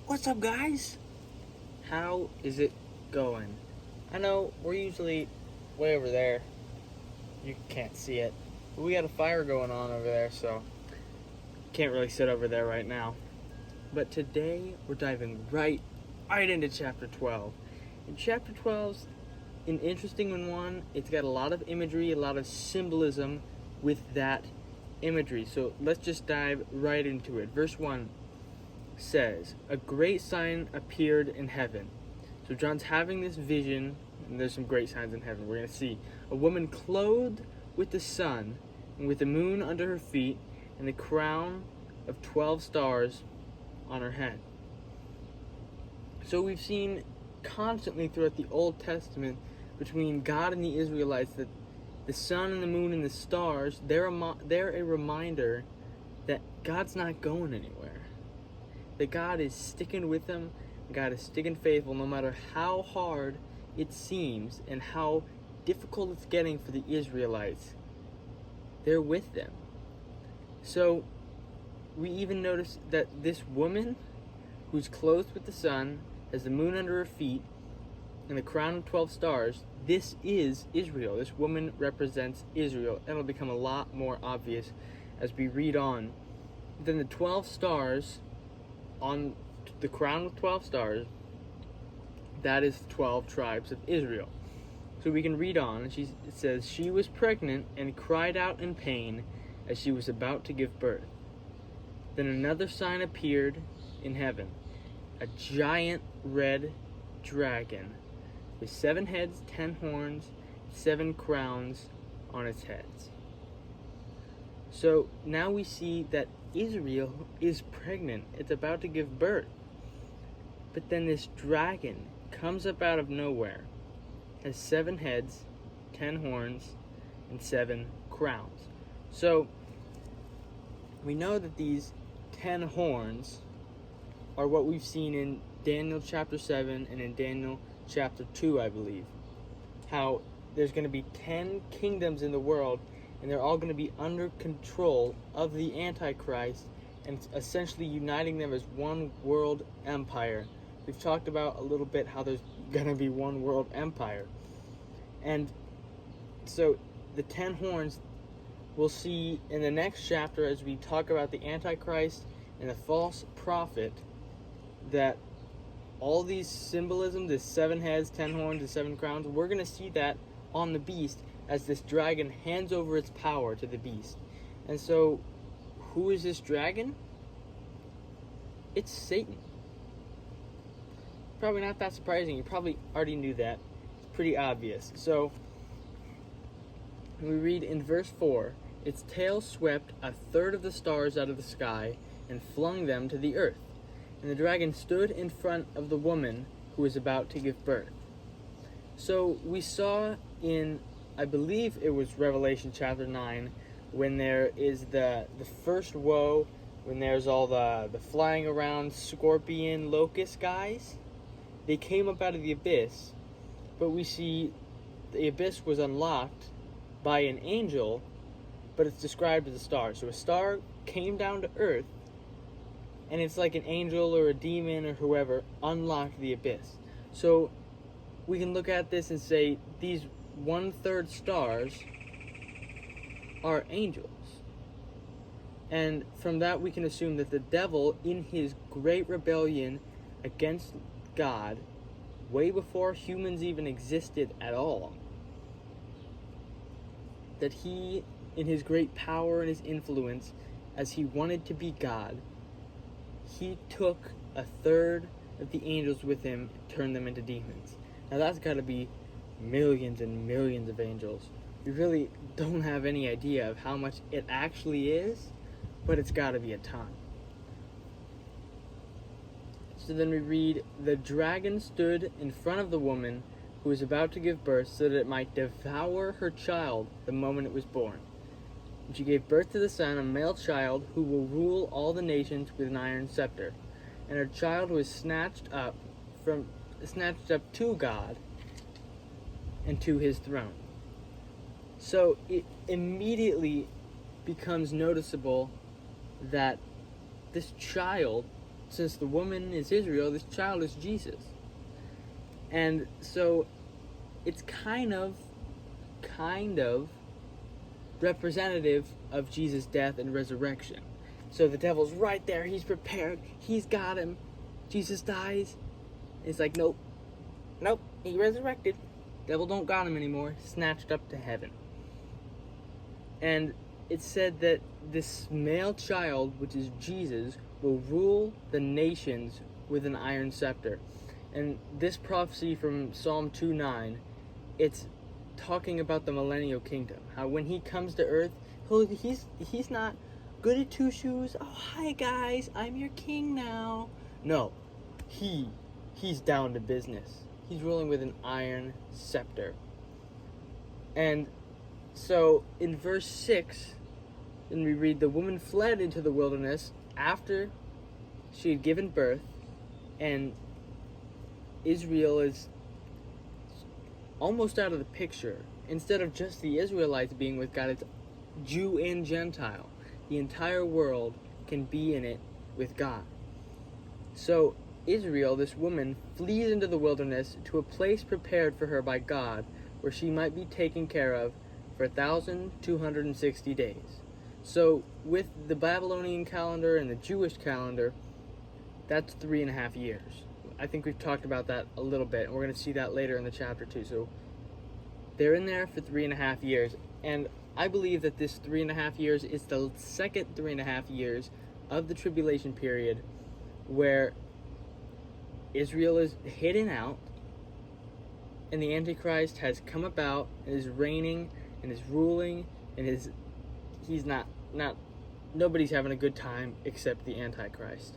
What's up, guys? How is it going? I know we're usually way over there. You can't see it. But we got a fire going on over there, so can't really sit over there right now. But today we're diving right into chapter 12. And chapter 12's an interesting one. It's got a lot of imagery, a lot of symbolism with that imagery. So let's just dive right into it. Verse 1 says, "A great sign appeared in heaven." So John's having this vision, and there's some great signs in heaven. We're going to see a woman clothed with the sun, and with the moon under her feet, and the crown of 12 stars on her head. So we've seen constantly throughout the Old Testament between God and the Israelites that the sun and the moon and the stars, they're a reminder that God's not going anywhere. That God is sticking with them, God is sticking faithful no matter how hard it seems and how difficult it's getting for the Israelites. They're with them. So we even notice that this woman who's clothed with the sun, has the moon under her feet, and the crown of 12 stars, this is Israel. This woman represents Israel. And it'll become a lot more obvious as we read on. Then the 12 stars on the crown of 12 stars, that is the 12 tribes of Israel. So we can read on, and it says, "She was pregnant and cried out in pain as she was about to give birth. Then another sign appeared in heaven, a giant red dragon with 7 heads, 10 horns, 7 crowns on its heads." So now we see that Israel is pregnant. It's about to give birth. But then this dragon comes up out of nowhere, has 7 heads, 10 horns, and 7 crowns. So we know that these 10 horns are what we've seen in Daniel chapter 7 and in Daniel chapter 2, I believe. How there's going to be 10 kingdoms in the world, and they're all going to be under control of the Antichrist, and it's essentially uniting them as one world empire. We've talked about a little bit how there's going to be one world empire. And so the 10 horns we'll see in the next chapter as we talk about the Antichrist and the false prophet, that all these symbolism, this 7 heads, 10 horns, and 7 crowns, we're going to see that on the beast as this dragon hands over its power to the beast. And so, who is this dragon? It's Satan. Probably not that surprising. You probably already knew that. It's pretty obvious. So, we read in verse 4, "Its tail swept a third of the stars out of the sky and flung them to the earth. And the dragon stood in front of the woman who was about to give birth." So we saw in, I believe it was Revelation chapter 9, when there is the first woe, when there's all the flying around scorpion locust guys. They came up out of the abyss, but we see the abyss was unlocked by an angel, but it's described as a star. So a star came down to earth, and it's like an angel or a demon or whoever unlocked the abyss. So we can look at this and say these 1/3 stars are angels. And from that we can assume that the devil, in his great rebellion against God, way before humans even existed at all, that he, in his great power and his influence, as he wanted to be God, he took a third of the angels with him and turned them into demons. Now that's got to be millions and millions of angels. We really don't have any idea of how much it actually is, but it's got to be a ton. So then we read, "The dragon stood in front of the woman who was about to give birth so that it might devour her child the moment it was born. And she gave birth to the son, a male child, who will rule all the nations with an iron scepter. And her child was snatched up to God and to his throne." So it immediately becomes noticeable that this child since the woman is Israel, this child is Jesus. And so it's kind of representative of Jesus' death and resurrection. So the devil's right there, he's prepared, he's got him. Jesus dies. It's like, nope, he resurrected. Devil don't got him anymore, snatched up to heaven. And it's said that this male child, which is Jesus, will rule the nations with an iron scepter. And this prophecy from Psalm 2:9, it's talking about the millennial kingdom. How when he comes to earth, he's not good at two shoes. Oh, hi guys, I'm your king now. No, he's down to business. He's ruling with an iron scepter. And so in verse 6, then we read, the woman fled into the wilderness after she had given birth, and Israel is almost out of the picture. Instead of just the Israelites being with God, it's Jew and Gentile. The entire world can be in it with God. So Israel, this woman, flees into the wilderness to a place prepared for her by God, where she might be taken care of for 1,260 days. So with the Babylonian calendar and the Jewish calendar, that's 3.5 years. I think we've talked about that a little bit, and we're going to see that later in the chapter too. So they're in there for 3.5 years, and I believe that this 3.5 years is the second 3.5 years of the tribulation period, where Israel is hidden out, and the Antichrist has come about and is reigning and is ruling, and he's not nobody's having a good time except the Antichrist.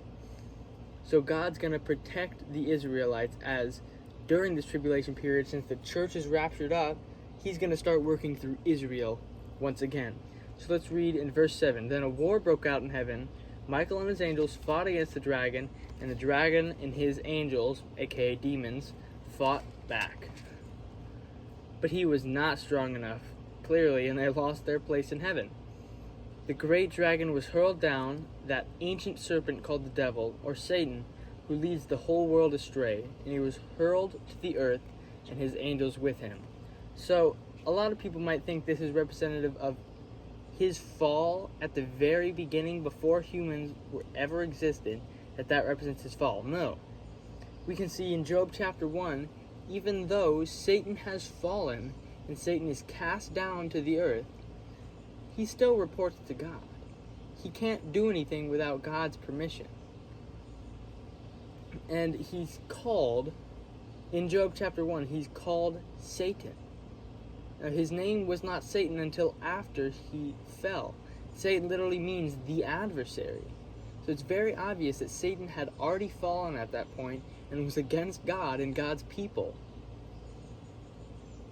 So God's going to protect the Israelites as during this tribulation period, since the church is raptured up, he's going to start working through Israel once again. So let's read in verse 7. Then a war broke out in heaven. Michael and his angels fought against the dragon, and the dragon and his angels, aka demons, fought back. But he was not strong enough, clearly, and they lost their place in heaven. The great dragon was hurled down, that ancient serpent called the devil, or Satan, who leads the whole world astray, and he was hurled to the earth, and his angels with him. So, a lot of people might think this is representative of his fall at the very beginning, before humans were ever existed, that represents his fall. No. We can see in Job chapter 1, even though Satan has fallen, and Satan is cast down to the earth, he still reports to God. He can't do anything without God's permission. And he's called, in Job chapter 1, he's called Satan. Now, his name was not Satan until after he fell. Satan literally means the adversary. So it's very obvious that Satan had already fallen at that point and was against God and God's people.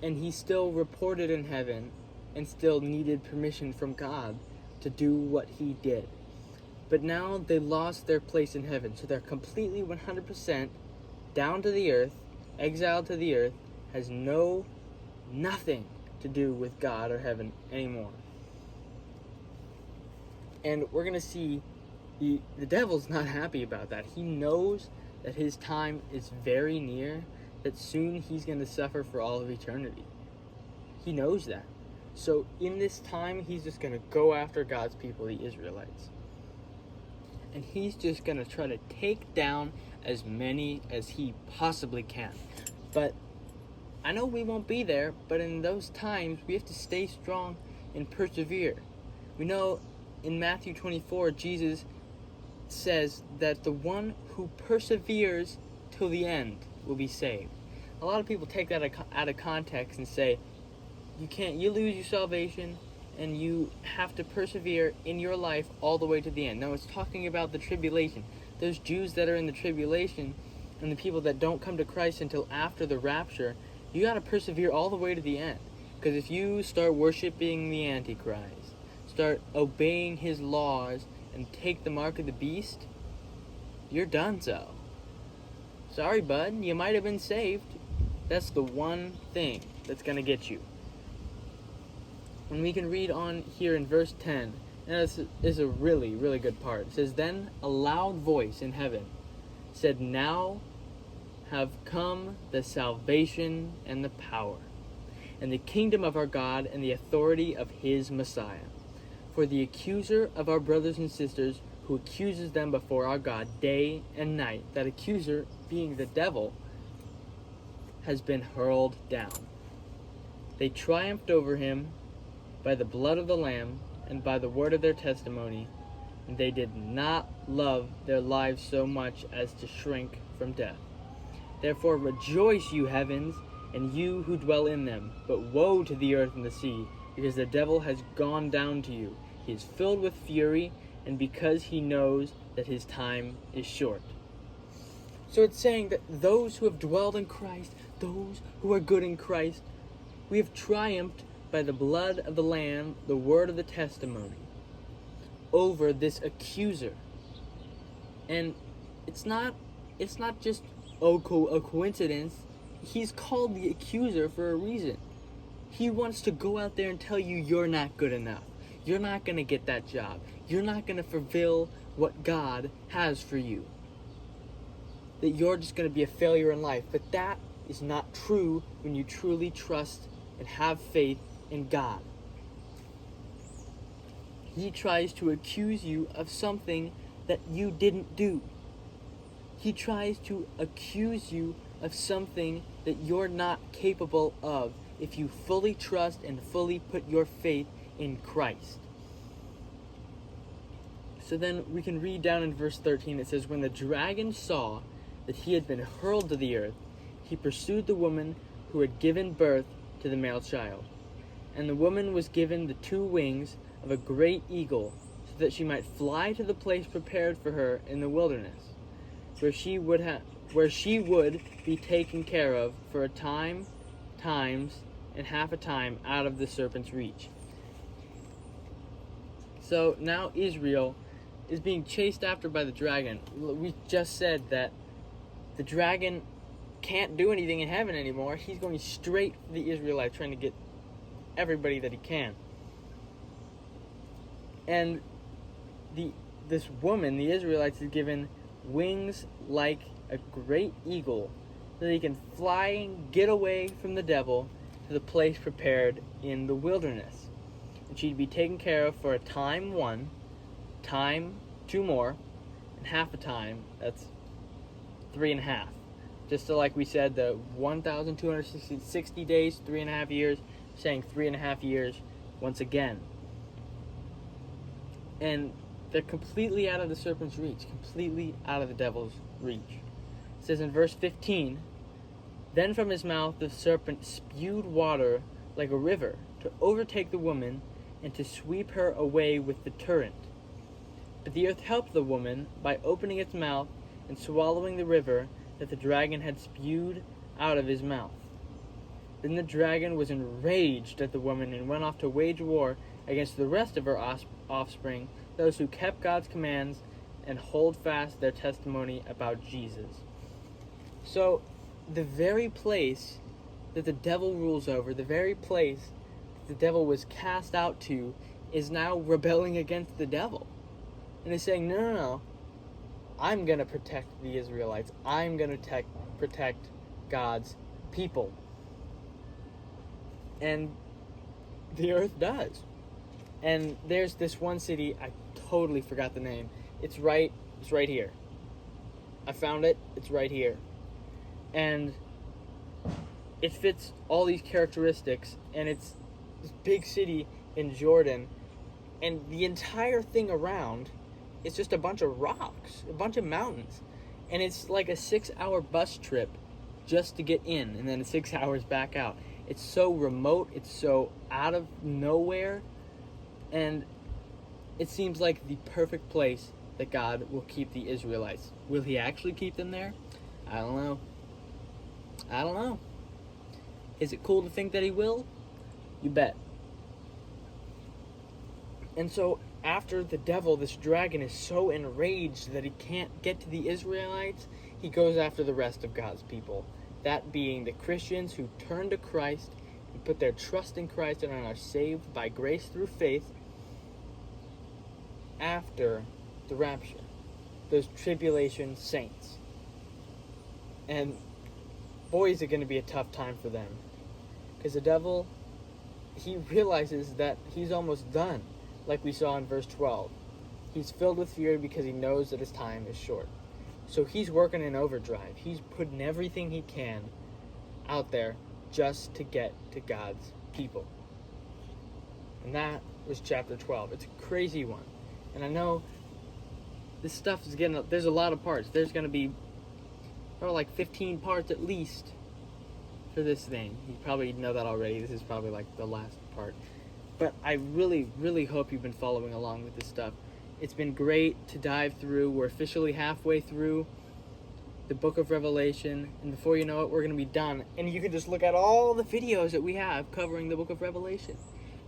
And he still reported in heaven and still needed permission from God to do what he did. But now they lost their place in heaven, so they're completely 100% down to the earth, exiled to the earth, has nothing to do with God or heaven anymore. And we're going to see the devil's not happy about that. He knows that his time is very near, that soon he's going to suffer for all of eternity. He knows that. So in this time, he's just going to go after God's people, the Israelites. And he's just going to try to take down as many as he possibly can. But I know we won't be there, but in those times, we have to stay strong and persevere. We know in Matthew 24, Jesus says that the one who perseveres till the end will be saved. A lot of people take that out of context and say, you lose your salvation and you have to persevere in your life all the way to the end. No, it's talking about the tribulation. Those Jews that are in the tribulation and the people that don't come to Christ until after the rapture, you got to persevere all the way to the end. Because if you start worshiping the Antichrist, start obeying his laws, and take the mark of the beast, you're done so. Sorry, bud, you might have been saved. That's the one thing that's going to get you. And we can read on here in verse 10, And this is a really, really good part. It says, "Then a loud voice in heaven said, 'Now have come the salvation and the power, and the kingdom of our God and the authority of his Messiah. For the accuser of our brothers and sisters, who accuses them before our God day and night,'" that accuser being the devil, "has been hurled down. They triumphed over him by the blood of the Lamb and by the word of their testimony, and they did not love their lives so much as to shrink from death. Therefore rejoice, you heavens, and you who dwell in them. But woe to the earth and the sea, because the devil has gone down to you. He is filled with fury, and because he knows that his time is short." So it's saying that those who have dwelled in Christ, those who are good in Christ, we have triumphed by the blood of the Lamb, the word of the testimony, over this accuser. And it's not just a coincidence. He's called the accuser for a reason. He wants to go out there and tell you you're not good enough. You're not going to get that job. You're not going to fulfill what God has for you. That you're just going to be a failure in life. But that is not true when you truly trust and have faith in God. He tries to accuse you of something that you didn't do. He tries to accuse you of something that you're not capable of if you fully trust and fully put your faith in Christ. So then we can read down in verse 13. It says, "When the dragon saw that he had been hurled to the earth, he pursued the woman who had given birth to the male child. And the woman was given the 2 wings of a great eagle, so that she might fly to the place prepared for her in the wilderness, where she would be taken care of for a time, times, and half a time out of the serpent's reach." So now Israel is being chased after by the dragon. We just said that the dragon can't do anything in heaven anymore. He's going straight for the Israelites, trying to get everybody that he can. And this woman, the Israelites, is given wings like a great eagle, so that he can fly and get away from the devil to the place prepared in the wilderness. And she'd be taken care of for a time 1, time 2 more, and half a time, that's 3.5. Just so like we said, the 1,260 days, 3.5 years, saying 3.5 years once again. And they're completely out of the serpent's reach, completely out of the devil's reach. It says in verse 15, "Then from his mouth the serpent spewed water like a river to overtake the woman and to sweep her away with the torrent. But the earth helped the woman by opening its mouth and swallowing the river that the dragon had spewed out of his mouth. Then the dragon was enraged at the woman and went off to wage war against the rest of her offspring, those who kept God's commands and hold fast their testimony about Jesus." So, the very place that the devil rules over, the very place that the devil was cast out to, is now rebelling against the devil. And is saying, no, I'm going to protect the Israelites. I'm going to protect God's people. And the earth does. And there's this one city, I totally forgot the name. It's right here. I found it. It's right here. And it fits all these characteristics, and it's this big city in Jordan, and the entire thing around is just a bunch of rocks, a bunch of mountains, and it's like a 6-hour bus trip just to get in, and then 6 hours back out. It's so remote, it's so out of nowhere, and it seems like the perfect place that God will keep the Israelites. Will he actually keep them there? I don't know. Is it cool to think that he will? You bet. And so after the devil, this dragon, is so enraged that he can't get to the Israelites, he goes after the rest of God's people. That being the Christians who turn to Christ and put their trust in Christ and are saved by grace through faith. after the rapture, those tribulation saints. And boy, is it going to be a tough time for them. Because the devil, he realizes that he's almost done, like we saw in verse 12. He's filled with fear because he knows that his time is short. So he's working in overdrive. He's putting everything he can out there just to get to God's people. And that was chapter 12. It's a crazy one. And I know this stuff is there's a lot of parts. There's going to be like 15 parts at least for this thing. You probably know that already. This is probably like the last part. But I really, really hope you've been following along with this stuff. It's been great to dive through. We're officially halfway through the book of Revelation. And before you know it, we're going to be done. And you can just look at all the videos that we have covering the book of Revelation.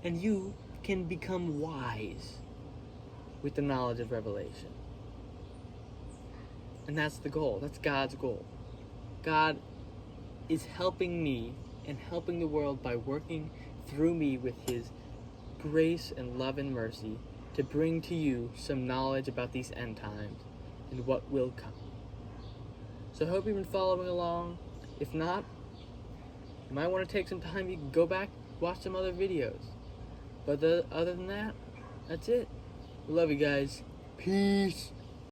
And you can become wise with the knowledge of Revelation. And that's the goal. That's God's goal. God is helping me and helping the world by working through me with his grace and love and mercy to bring to you some knowledge about these end times and what will come. So I hope you've been following along. If not, you might want to take some time. You can go back, watch some other videos. But other than that, that's it. Love you guys. Peace.